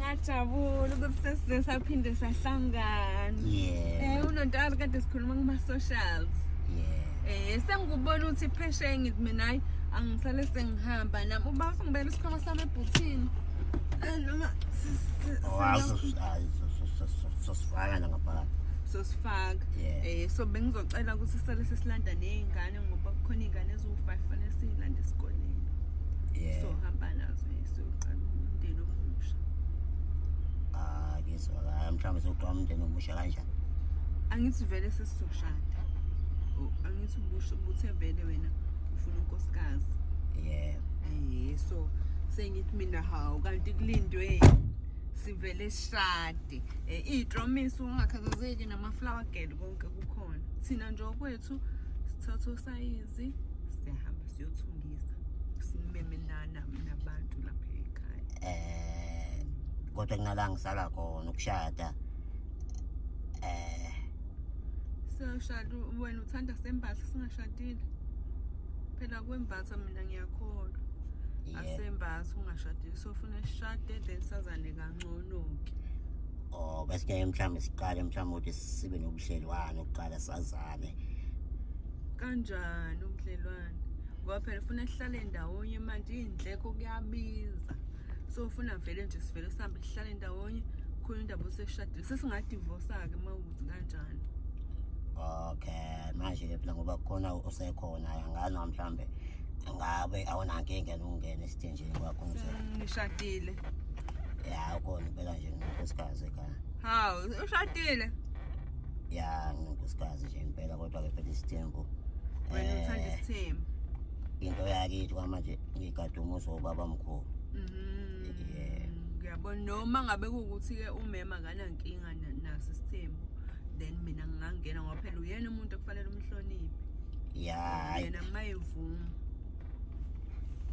ngajabula ukuthi sesisaphinde sahlangana. Unontari kade sikhuluma kuma-socials. Sengikubona ukuthi iphesheya ngithi mina hayi angisale sengihamba nami uba usingibela isikhwama sami ebhuthini. Noma sosifaka ngaphakathi. Sosifaka. So bengizocela ukuthi sisale sesilanda nezingane ngoba kukhona izingane eziwu5 fanele silande esikoleni. So hamba nazo soqala umndeni omusha. Ngizwa mhlawumbe sokuqala umndeni omusha kanjani? Angithi vele sesizoshada. Angithi ubuthe vele wena ufuna unkosikazi. So sengithi mina hawu kanti kulindwe sivele sishade. Ipromise ungakhathazeki nama-flower girl konke kukhona. Thina nje okwethu sithatha usayizi siyahamba siyothungisa. Simemelana nabantu lapha ekhaya. Kodwa kunala ngisala khona ukushada. Soshada wena uthanda sembatha singashadile. Phela kwembatha mina ngiyakholwa. Asembatha ungashadile sofuna sishade then sazane kangcono-ke. Bese mhlawumbe siqale mhlawumbe ukuthi sibe nobudlelwano ukuqala sazane. Kanjani ubudlelwano? Ngoba phela ufuna sihlale ndawonye manje indleko kuyabiza. So ufuna vele nje sivele sihambe sihlale ndawonye khona indaba oseshadile. Sesingadivorce-ke mawukuthi kanjani. Okay, manje ke phela ngoba khona osekhona angani mhlawumbe ngabe awunankinga nokungena esithenjini kwakho nje. Ngishadile. Ukhona impela nje unkosikazi ekhaya. Hawu, ushadile? Unkosikazi nje impela kodwa ke phela isithembu. Wena uthanda isithembu. Into yakithi kwamanje ngigada umuzi wobaba mkhulu. Ngiyabona noma ngabe kuwukuthi-ke umema akanankinga naso isithembu. Then mina ngingangena ngoba phela uyena umuntu okufanele umhloniphe. Yena mayivuma.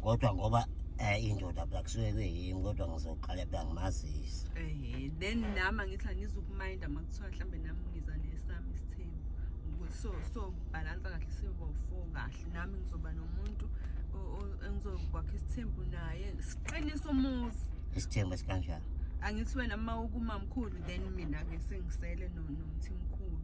Kodwa ngoba indoda phela kusuke kuyimi kodwa ngizoqala phela ngimazisa. Then nami angithi angizukuminda makuthiwa mhlambe nami ngiza nesami isithembu. So balance kahle sibo-4 kahle nami ngizoba nomuntu engizokwakha isithembu naye siqinise umuzi. Isithembu esikanjani? Angithi wena uma ukumamkhulu then mina-ke sengisele nomthimkhulu.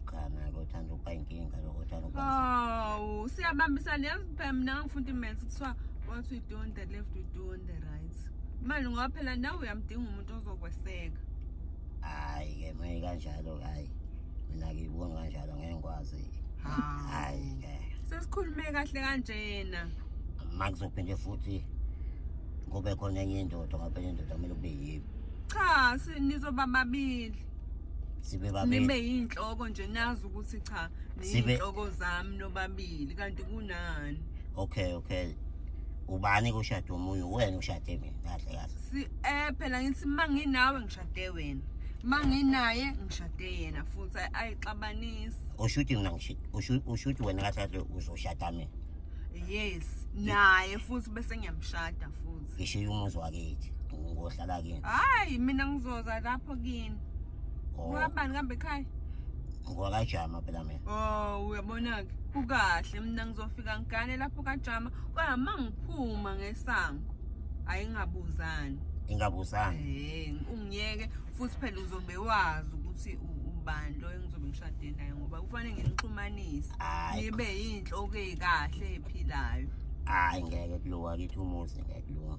Kana uthanda ukuba inkinga lokho uthanda ukuba. Hawu, siyabambisana yazi phela mina ngifunda imaths kuthiwa what we do on the left we do on the right. Manje ngoba phela nawe uyamdinga umuntu ozokweseka. Ke manje kanjalo mina ngibona kanjalo ngeke ngikwazi. Sesikhulume kahle kanjena. Makuzophinde futhi kube khona enye indoda ngabe indoda kumele kube yibo. Cha, nizoba babili. Sibe babili. Nibe yinhloko nje nazi ukuthi cha, niyinhloko zami nobabili kanti kunani. Okay. Ubani kushada umunye wena ushade mina kahle. Phela ngithi manginawe ngishade wena. Manginaye ngishade yena futhi ayixabanisi. Ushuthi mina ushuthi wena kahle uzoshada mina. Yes, naye futhi bese ngiyamshada futhi. Ngishiya umuzi wakithi, ngohlala kini. Hayi, mina ngizoza lapho kini. Uhambani kambe ekhaya? Ngwakajama phela mina. Uyabona-ke, kukahle mina ngizofika ngigane lapho kajama, kodwa mangiphuma ngesango, ayingabuzani. Ingabuzani? Ungiyeke futhi phela uzobe wazi ukuthi ubani lo engizobe ngishade naye ngoba kufanele nginixhumanise. Nibe yinhloko ezikahle eziphilayo. Ngeke kulunga kithi umuzi ngeke kulunga.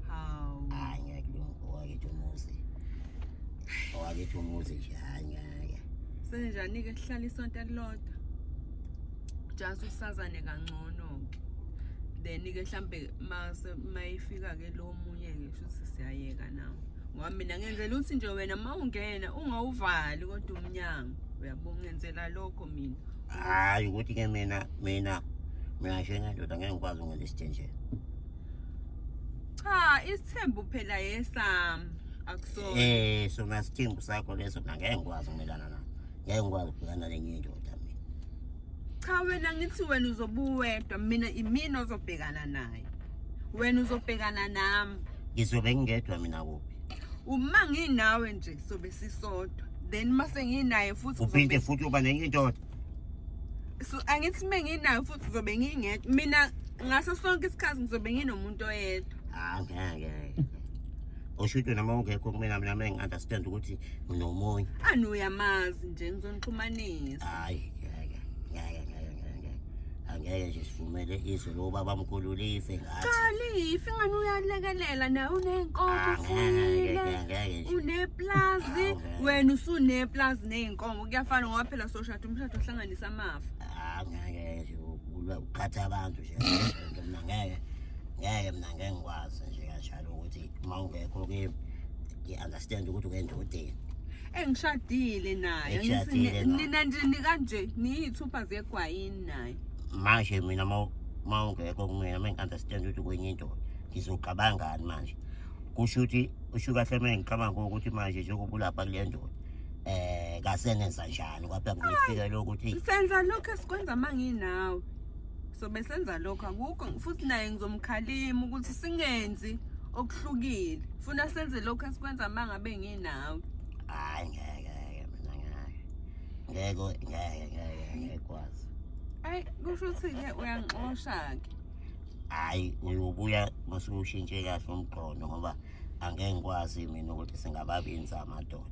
Hawu. Ngeke kulunga wakithi umuzi. Wakithi umuzi ngeke. Senjani-ke sihlala isonto elilodwa. Just usazane kangcono-ke. Then-ke mhlambe mayifika-ke lo munye-ke shuthi siyayeka nawo. Ngoba mina ngenzela ukuthi nje wena uma ungena ungawuvali kodwa umnyango. Uyabona ngenzela lokho mina. Ukuthi-ke mina njengendoda ngeke ngikwazi ukwenza isithenjeni. Cha, isithembu phela yesami akusona. So nasithembu sakho leso mina ngeke ngikwazi ukumelana naso. Ngeke ngikwazi ukubhekana nenye indoda mina. Cha wena ngithi wena uzobuwedwa mina ozobhekana naye. Wena uzobhekana nami. Ngizobe ngingedwa mina kuphi? Uma nginawe nje sobe sisodwa. Then mase nginaye futhi uphinde futhi uba nenye indoda. So angithi menginayo futhi uzobe ngingedwa. Mina ngaso sonke isikhathi ngizobe nginomuntu oyedwa. Ngeke. Ushuthi noma ungekho kumina mina ngi-understand ukuthi unomunye. Uyamazi nje ngizonixhumanisa. Hayi angeke nje sivumele izwe loba bamkhulu life ngathi. Life ngani uyalekelela nawe unenkomo ufuyile. Uneplazi wena usuneplazi neinkomo kuyafana ngoba phela soshada umshado ohlanganisa amafa. Ngeke nje ukhatha abantu nje mina ngeke mina ngikwazi nje kanjalo ukuthi uma ungekho kimi ngi-understand ukuthi ukendodeni. Engishadile naye nina nje nikanje niyithupha zegwayini naye. Manje mina uma ungekho kumina ngi-understand ukuthi kwenye indoda ngizocabangani manje. Kusho ukuthi usho kahle mina ngicabanga ukuthi manje njengoba ulapha kule ndoda kasenenza njani kwaphela ngifika lokuthi senza lokho esikwenza manginawe. So besenza lokho akukho futhi naye ngizomkhalima ukuthi singenzi okuhlukile. Funa senze lokho esikwenza mangabe nginawe. Hayi ngeke mina ngeke kwazi. Hayi kusho ukuthi ke uyangixosha ke. Hayi uyobuya mase ushintshe kahle umqondo ngoba angeke ngikwazi mina ukuthi singababenza amadoda.